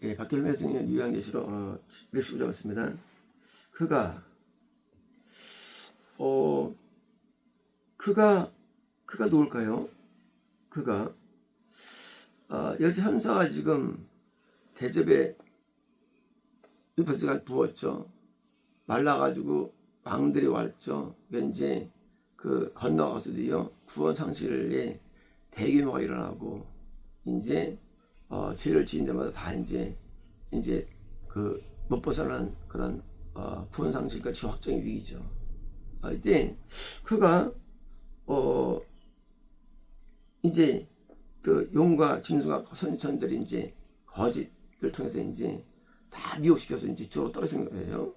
예, 박길매 스님 유양계시록 119장 있습니다. 그가 누굴까요? 그가 여기 현사가 지금 대접에 잎에서 부었죠. 말라가지고 왕들이 왔죠. 이제 그 건너가서도요 구원 상실에 대규모가 일어나고 이제 죄를 지은 자마다 다 이제 그 못 벗어나는 그런 구원 상실까지 확정의 위기죠. 이때 그가 이제 그 용과 짐승과 선지천들이 이제 거짓을 통해서 이제 다 미혹시켜서 이제 이쪽으로 떨어지는 거예요.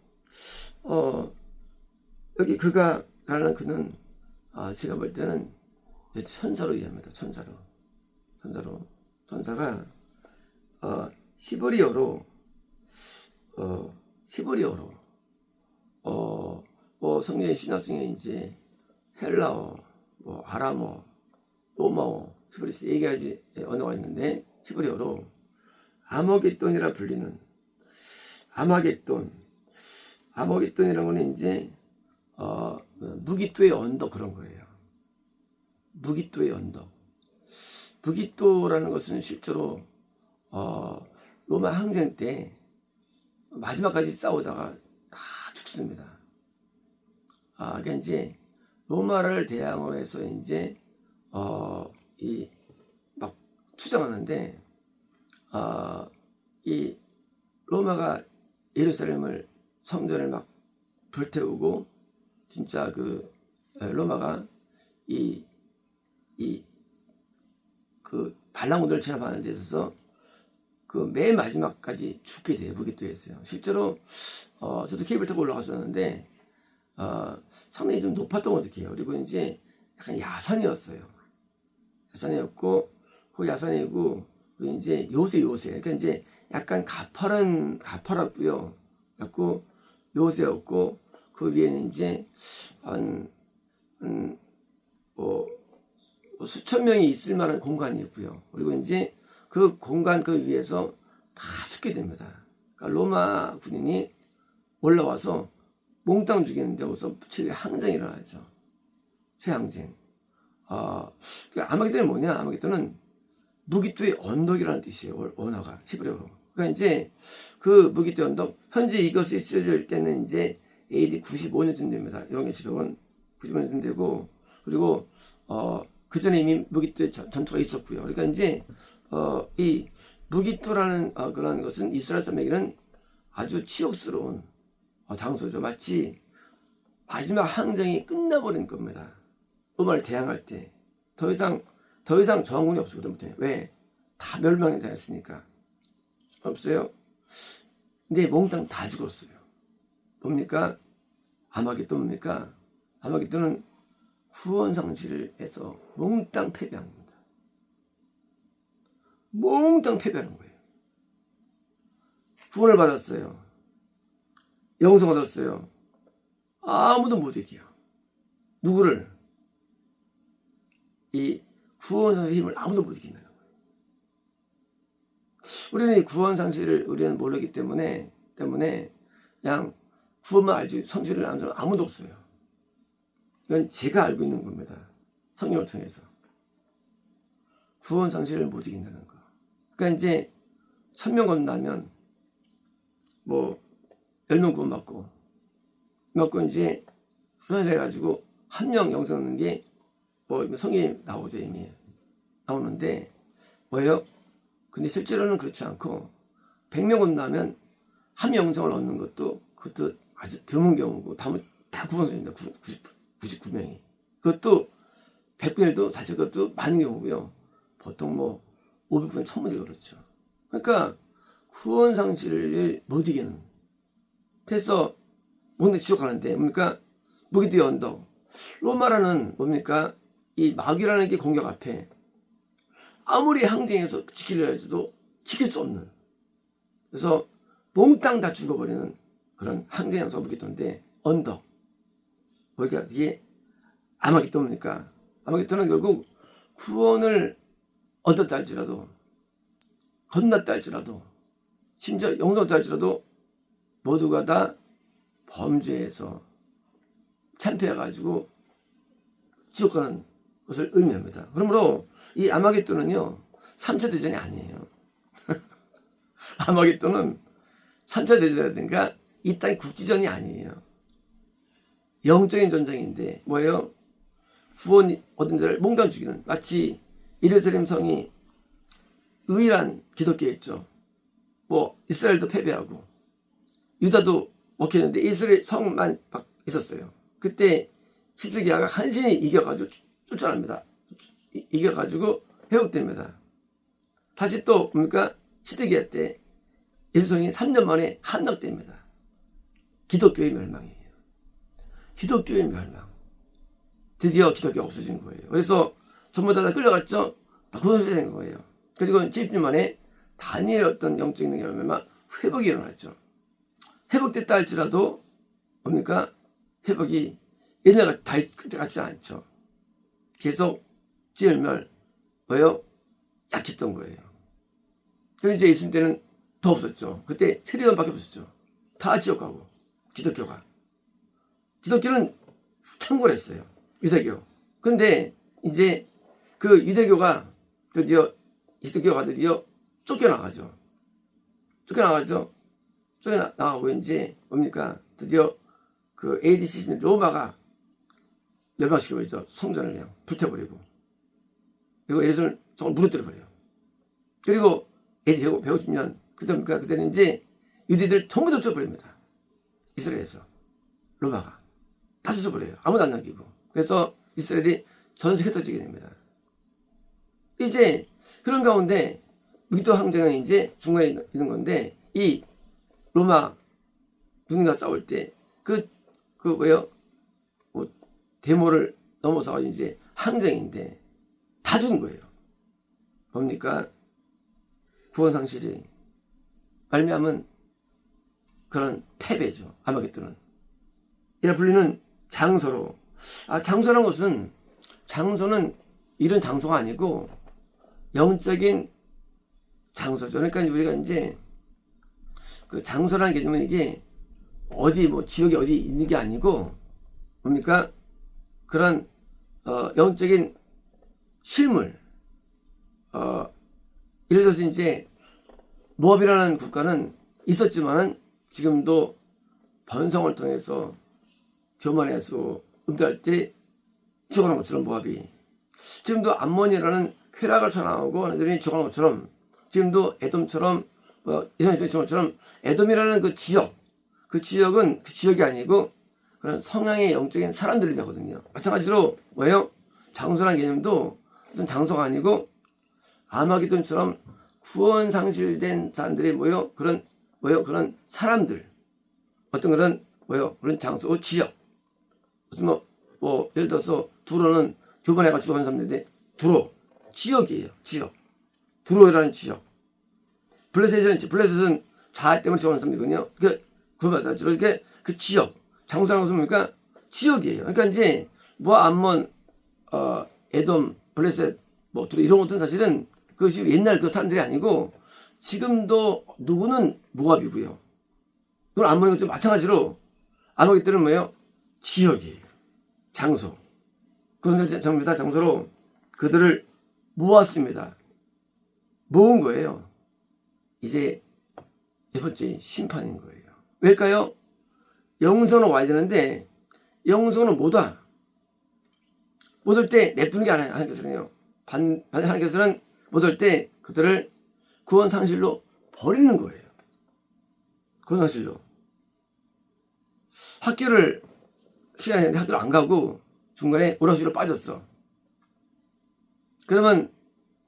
여기 그가라는 그는 제가 볼 때는 천사로 이해합니다. 천사가 히브리어로 성경의 신학중에 이제 헬라어, 아람어, 로마어, 히브리스 4가지 언어가 있는데 히브리어로 아머겟돈이라 불리는 아머겟돈이라는 거는 이제 무기토의 언덕 그런 거예요. 무기토의 언덕. 무기토라는 것은 실제로 로마 항쟁 때 마지막까지 싸우다가 다 죽습니다. 그러니까 이제 로마를 대항으로 해서 이제 막 투정하는데 이 로마가 예루살렘을 성전을 막 불태우고 진짜 그 로마가 그 반란군들을 진압하는 데 있어서 그 맨 마지막까지 죽게 돼요. 무기토에서요. 실제로 저도 케이블 타고 올라갔었는데 상당히 좀 높았던 것 같아요. 그리고 이제 약간 야산이었고 그 야산이고 그리고 이제 요새 그러니까 이제 약간 가파랐고요. 그래갖고 요새였고 그 위에는 이제 수천 명이 있을 만한 공간이었고요. 그리고 이제 그 공간 그 위에서 다 죽게 됩니다. 그러니까 로마 군인이 올라와서 몽땅 죽이는데 우선 최항쟁이 일어나죠. 최항쟁. 아마겟돈이 뭐냐? 아마겟돈은 무기토의 언덕이라는 뜻이에요. 언어가 히브리어로. 그러니까 이제 그 무기토의 언덕, 현재 이것이 쓰여질 때는 이제 AD 95년쯤 됩니다. 용해지록은 95년쯤 되고, 그리고 그 전에 이미 무기토의 전투가 있었고요. 그러니까 이제 이 무기토라는 그런 것은 이스라엘 사람에게는 아주 치욕스러운 장소죠. 마치 마지막 항쟁이 끝나버린 겁니다. 로마를 대항할 때 더 이상 저항군이 없어. 그다음부터 왜? 다 멸망이 되었으니까 없어요. 근데 몽땅 다 죽었어요. 뭡니까? 아마겟돈 뭡니까? 아마겟돈은 구원 상실을 해서 몽땅 패배한 겁니다. 몽땅 패배하는 거예요. 구원을 받았어요. 영생 얻었어요. 아무도 못 이겨요. 누구를? 이 구원 상실의 힘을 아무도 못 이긴다는 거예요. 우리는 이 구원 상실을 우리는 모르기 때문에 그냥 구원만 알지 성실을 아는 사람 아무도 없어요. 이건 제가 알고 있는 겁니다. 성경을 통해서. 구원 상실을 못 이긴다는 거. 그러니까 이제 1000명 건너면 10명 구원받고 이제 후원을 해가지고 한 명 영생 얻는 게 성경에 나오죠. 이미 나오는데 뭐예요? 근데 실제로는 그렇지 않고 100명 건너면 한 명 영생을 얻는 그것도 아주 드문 경우고 다 구원받습니다. 99명이. 그것도 100분의 1도 사실 그것도 많은 경우고요. 보통 500분의 1000분이 그렇죠. 그러니까 구원 상실을 못 이기는. 그래서 뭔데 지옥 가는데 뭡니까? 무기토의 언덕. 로마라는 뭡니까? 이 마귀라는 게 공격 앞에 아무리 항쟁해서 지키려 해도 지킬 수 없는. 그래서 몽땅 다 죽어버리는 그런 항쟁 장소가 무기토인데 언덕. 그러니까 그게 아마겟돈입니까? 아마겟돈은 결국 구원을 얻었다 할지라도 건넜다 할지라도 심지어 영성부터 할지라도 모두가 다 범죄에서 참패해가지고 지옥 가는 것을 의미합니다. 그러므로 이 아마겟돈은요 3차 대전이 아니에요. 아마겟돈은 3차 대전이라든가 이 땅의 국지전이 아니에요. 영적인 전쟁인데 뭐예요? 구원 얻은 자를 몽땅 죽이는, 마치 예루살렘 성이 유일한 기독교였죠. 뭐 이스라엘도 패배하고 유다도 먹혔는데 이스라엘 성만 있었어요. 그때 히스기야가 간신히 이겨가지고 쫓아납니다. 이겨가지고 회복됩니다. 다시 또 뭡니까? 시드기야 때 예루살렘이 3년 만에 함락됩니다. 기독교의 멸망이에요. 기독교의 멸망. 드디어 기독교가 없어진 거예요. 그래서 전부 다 끌려갔죠. 다 구원시대 된 거예요. 그리고 70년 만에 다니엘 어떤 영적인 능력을 얼마 회복이 일어났죠. 회복됐다 할지라도 뭡니까? 회복이 옛날 그때 같지 않죠. 계속 지혈멸 뭐예요? 약했던 거예요. 그리고 이제 예수님 때는 더 없었죠. 그때 세례원밖에 없었죠. 다 지옥 가고 기독교가. 기독교는 창궐했어요. 유대교. 근데 이제 그 유대교가 드디어 기독교가 드디어 쫓겨나가죠. 쫓겨나가고 이제 뭡니까? 드디어 그 AD 70년 로마가 멸망시켜버리죠. 성전을 그냥 불태워버리고. 그리고 예루살렘 성을 무너뜨려버려요. 그리고 AD 150년 그때는 이제 유대들 전부 다 쫓아버립니다. 이스라엘에서 로마가 다 쫓아버려요. 아무도 안 남기고. 그래서 이스라엘이 전세에 흩어지게 됩니다. 이제 그런 가운데 미도 항쟁은 이제 중간에 있는 건데, 이 로마 누군가 싸울 때 뭐예요? 뭐 데모를 넘어서 이제 항쟁인데 다 죽은 거예요. 뭡니까? 구원 상실이 말미암은 그런 패배죠. 아마겟돈은 이라 불리는 장소로. 장소라는 것은, 장소는 이런 장소가 아니고 영적인 장소죠. 그러니까 우리가 이제 그 장소라는 개념은 이게 어디 뭐 지역이 어디 있는 게 아니고 뭡니까? 그런 영적인 실물. 예를 들어서 이제 모압이라는 국가는 있었지만은 지금도 번성을 통해서 교만해서 음대할 때 죽어간 것처럼 모압이, 지금도 암몬이라는 쾌락을 선하고 하는 사람이 죽어간 것처럼, 지금도 에돔처럼 이스라엘 것처럼 에돔이라는 그 지역은 그 지역이 아니고 그런 성향의 영적인 사람들을 얘기하거든요. 마찬가지로 뭐예요? 장소라는 개념도 어떤 장소가 아니고 아마겟돈처럼 구원 상실된 사람들이 그런 사람들, 어떤 그런 장소, 지역. 무슨 예를 들어서 두로는 교만해가 죽어간 사람들인데 두로 지역이에요. 지역. 두로라는 지역. 블레셋은 자아 때문에 죽어간 사람들이거든요. 그마다 이렇게 그 지역, 장소라는 것은 뭡니까? 지역이에요. 그러니까 이제 암몬, 에돔, 블레셋, 두로 이런 것들은 사실은 그것이 옛날 그 사람들이 아니고 지금도 누구는 모압이고요. 그건 암몬이 좀 마찬가지로 아마겟돈은 뭐예요? 지역이에요. 장소. 그것을 전부 장소로 그들을 모았습니다. 모은 거예요. 이제 네 번째 심판인 거예요. 왜일까요? 영성은 와야 되는데 영성은 못 와. 못 올 때 냅두는 게 아니에요. 하나님께서는요. 하나님께서는 못 올 때 그들을 구원 상실로 버리는 거예요. 구원 상실로. 시간이 됐는데 학교를 안 가고 중간에 오락실로 빠졌어. 그러면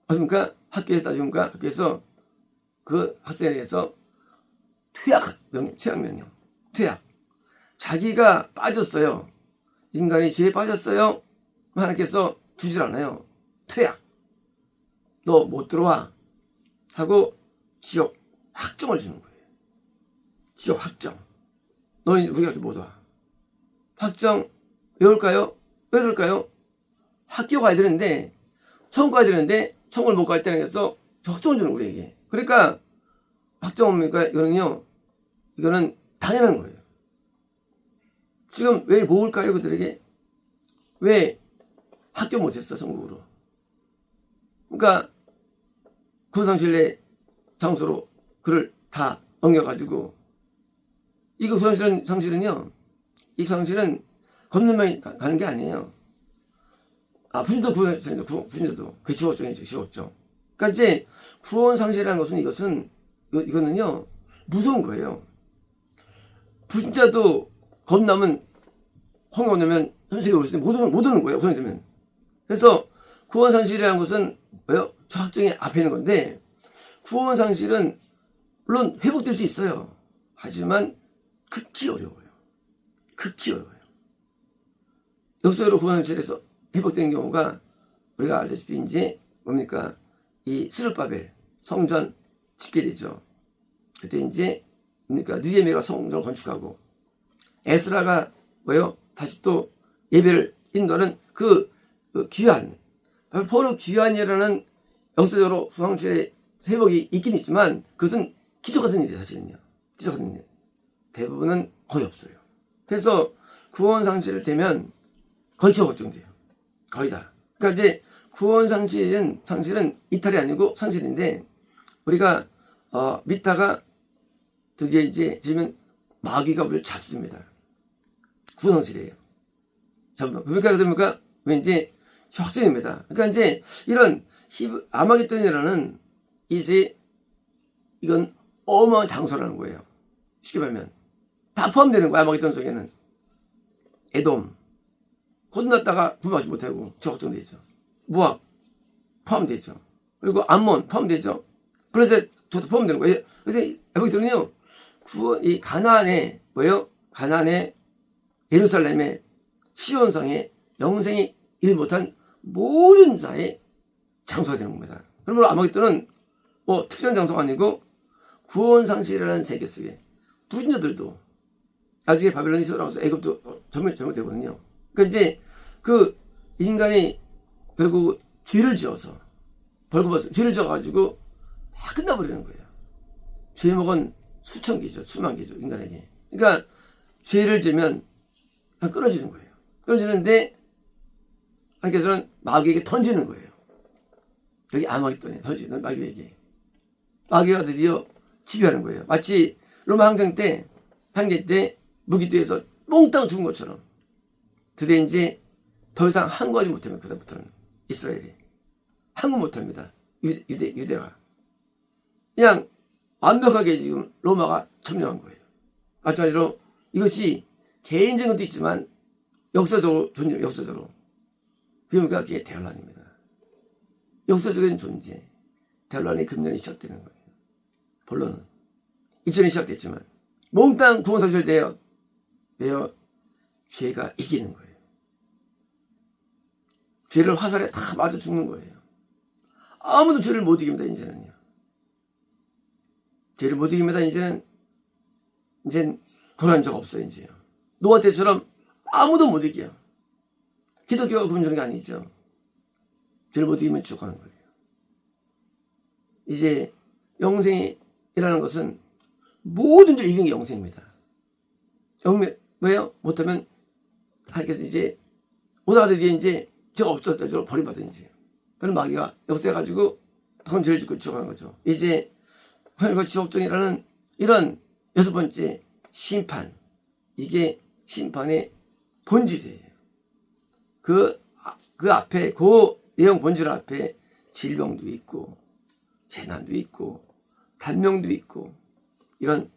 어떻습니까? 학교에서 따집니까? 학교에서 그 학생에 대해서 퇴학명령. 퇴학. 자기가 빠졌어요. 인간이 죄에 빠졌어요. 하나님께서 두질 않아요. 퇴학. 너 못 들어와. 하고 지옥 확정을 주는 거예요. 지옥 확정. 너희 우리 학교 못 와. 확정. 왜 올까요? 왜 그럴까요? 학교 가야 되는데, 천국 가야 되는데 천국을 못 갈 때는 해서 확정을 주는 우리에게. 그러니까 박정호입니까? 이거는 당연한 거예요. 지금 왜 모을까요? 그들에게? 왜 학교 못했어, 전국으로? 그러니까 군상실내 장소로 그를 다 옮겨가지고, 이 구상실은요, 이 구상실은 건너면 가는 게 아니에요. 부신도 부신도 그게 지웠죠. 그러니까 이제 구원상실이라는 것은 이거는요 무서운 거예요. 부신자도 겁나면 홍해 오면 현실에 오를 때 못 오는 거예요. 그런 되면. 그래서 구원상실이라는 것은 뭐요? 저 학정의 앞에 있는 건데, 구원상실은 물론 회복될 수 있어요. 하지만 극히 어려워요. 극히 어려워요. 역사적으로 구원상실에서 회복된 경우가 우리가 알다시피 이제 뭡니까? 이 스룹바벨 성전 짓게 되죠. 그때 이제 뭡니까? 느헤미야가 성전을 건축하고, 에스라가 뭐요? 다시 또 예배를 인도하는 그 귀환, 바로 귀환이라는 역사적으로 구원상실의 회복이 있긴 있지만 그것은 기적 같은 일이에요. 사실은요. 기적 같은 일. 대부분은 거의 없어요. 그래서 구원상실을 되면 거의 기적 걱정돼요. 거의 다. 그러니까 이제 구원상실은 이탈이 아니고 상실인데, 우리가 믿다가 드디어 이제 지금 마귀가 우리를 잡습니다. 구원상실이에요. 그러니까 왠지 확정입니다. 그러니까 이제 이런 아마겟돈이라는 이건 어마어마한 장소라는 거예요. 쉽게 말하면 다 포함되는 거야. 아마겟돈 속에는 에돔 건넜다가 구원하지 못하고 저 확정되어 있죠. 모압 포함되죠. 그리고 암몬 포함되죠. 그래서 저도 포함되는 거예요. 근데 아마겟돈은요, 이 가나안에 뭐예요? 가나안에 예루살렘에 시온성에 영생이 일 못한 모든 자의 장소가 되는 겁니다. 그러므로 아마겟돈은 뭐 특별한 장소가 아니고 구원상실이라는 세계 속에 불신자들도 나중에 바벨론이 쏘라고서 애굽도 점령되거든요. 그러니까 이제 그 인간이 결국 죄를 지어서 벌거벗어 죄를 지어가지고 다 끝나버리는 거예요. 죄목은 수천 개죠, 수만 개죠, 인간에게. 그러니까 죄를 지면 끊어지는 거예요. 끊어지는데 하나님께서는 마귀에게 던지는 거예요. 여기 아마겟돈에 던지는 마귀에게. 마귀가 드디어 지배하는 거예요. 마치 로마 항쟁 때 무기도에서 몽땅 죽은 것처럼 드디어 이제 더 이상 항거하지 못하면 그다음부터는 이스라엘이 항거 못합니다. 유대가 그냥 완벽하게 지금 로마가 점령한 거예요. 마찬가지로 이것이 개인적인 것도 있지만 역사적으로 그러니까 그게 대환란입니다. 역사적인 존재, 대환란의 금년이 시작되는 거예요. 본론은 2000년이 시작됐지만 몽땅 구원상실되어 죄가 이기는 거예요. 죄를 화살에 다 맞아 죽는 거예요. 아무도 죄를 못 이깁니다. 이제는요. 죄를 못 이깁니다. 이제는 그런 적 없어요. 이제요. 노아 때처럼 아무도 못 이겨요. 기독교가 그런 게 아니죠. 죄를 못 이기면 죽어가는 거예요. 이제 영생이라는 것은 모든 죄를 이기는 게 영생입니다. 왜요? 못하면 하나님께서 이제 오다가 뒤에 이제 죄가 없었다 저로 버림받은 이제 그런 마귀가 역사해가지고 더 죄를 짓고 죽어가는 거죠. 이제 하나님과 지옥정이라는 이런 6번째 심판, 이게 심판의 본질이에요. 그 앞에, 그 내용 본질 앞에 질병도 있고, 재난도 있고, 단명도 있고, 이런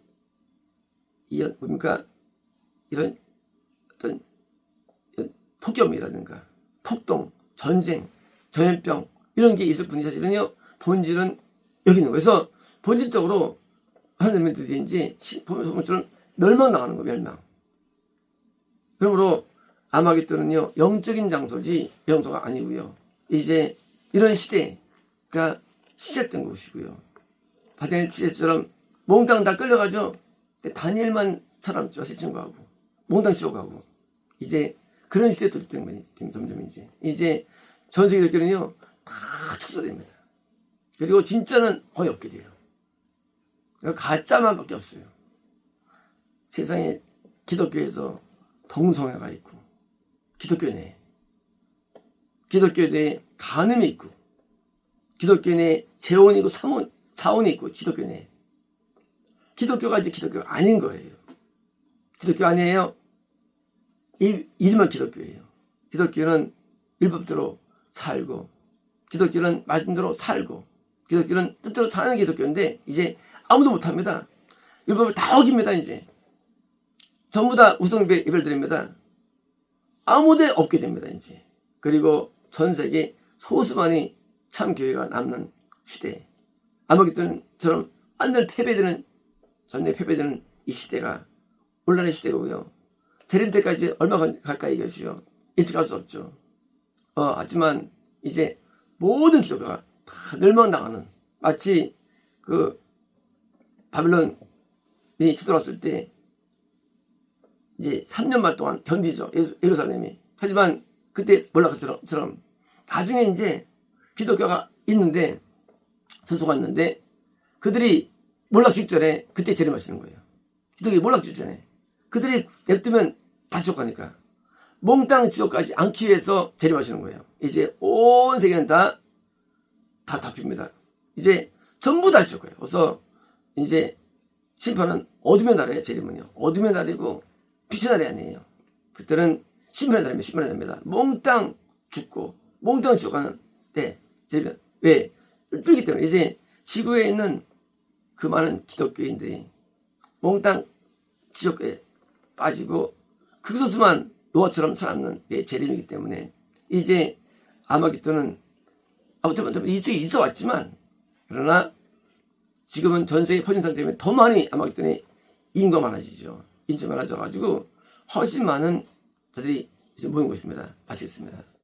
뭡니까? 이런 어떤 폭염이라든가, 폭동, 전쟁, 전염병, 이런 게 있을 뿐이 사실은요, 본질은 여기 있는 거예요. 그래서 본질적으로 하나님들이 이제 본질은 멸망당하는 거예요, 멸망. 그러므로 아마겟돈은요, 영적인 장소지 영소가 아니고요. 이제 이런 시대가 시작된 곳이고요. 바다의 시대처럼 몽땅 다 끌려가죠. 다니엘만 살았죠, 세 친구하고. 몽땅 씌워가고. 이제 그런 시대에 도입된 거니, 점점 이제 전 세계 교회는요, 다 축소됩니다. 그리고 진짜는 거의 없게 돼요. 가짜만밖에 없어요. 세상에 기독교에서 동성애가 있고, 기독교 내에 간음이 있고, 기독교 내에 재혼이고 사혼이 있고, 기독교 내에. 기독교가 이제 기독교가 아닌 거예요. 기독교 아니에요. 이름만 기독교예요. 기독교는 율법대로 살고, 기독교는 말씀대로 살고, 기독교는 뜻대로 사는 기독교인데 이제 아무도 못합니다. 율법을 다 어깁니다. 이제 전부 다 우상숭배 예배를 드립니다. 아무데 없게 됩니다. 이제 그리고 전 세계 소수만이 참 교회가 남는 시대, 아마겟돈처럼 완전 패배되는, 전쟁 패배되는 이 시대가 온란의 시대고요. 재림 때까지 얼마 갈까 이것이요. 예측할 수 없죠. 하지만 이제 모든 기독교가 다 멸망당하는, 마치 그 바빌론이 치돌았을 때 이제 3년 반 동안 견디죠. 예루살렘이. 하지만 그때 몰락처럼 나중에 이제 기독교가 있는데, 서수가 있는데, 그들이 몰락 직전에 그때 재림하시는 거예요. 기독교 몰락 직전에. 그들이 냅두면 다 지옥 가니까. 몽땅 지옥 가지 않기 위해서 재림하시는 거예요. 이제 온 세계는 다 덮입니다. 이제 전부 다 지옥 가요. 그래서 이제 심판은 어둠의 날에, 재림은요. 어둠의 날이고 빛의 날이 아니에요. 그때는 심판의 날입니다. 심판의 날입니다. 몽땅 죽고 몽땅 지옥 가는 때 재림. 왜? 뚫기 때문에. 이제 지구에 있는 그 많은 기독교인들이 몽땅 지옥에 빠지고 극소수만 노아처럼 살았는 게 재림이기 때문에 이제 아마겟돈은 아무튼 이쪽에 있어 왔지만, 그러나 지금은 전 세계 퍼진 상태 때문에 더 많이 아마겟돈이 인구가 많아지죠. 인구가 많아져가지고 훨씬 많은 자들이 이제 모인 곳입니다. 마치겠습니다.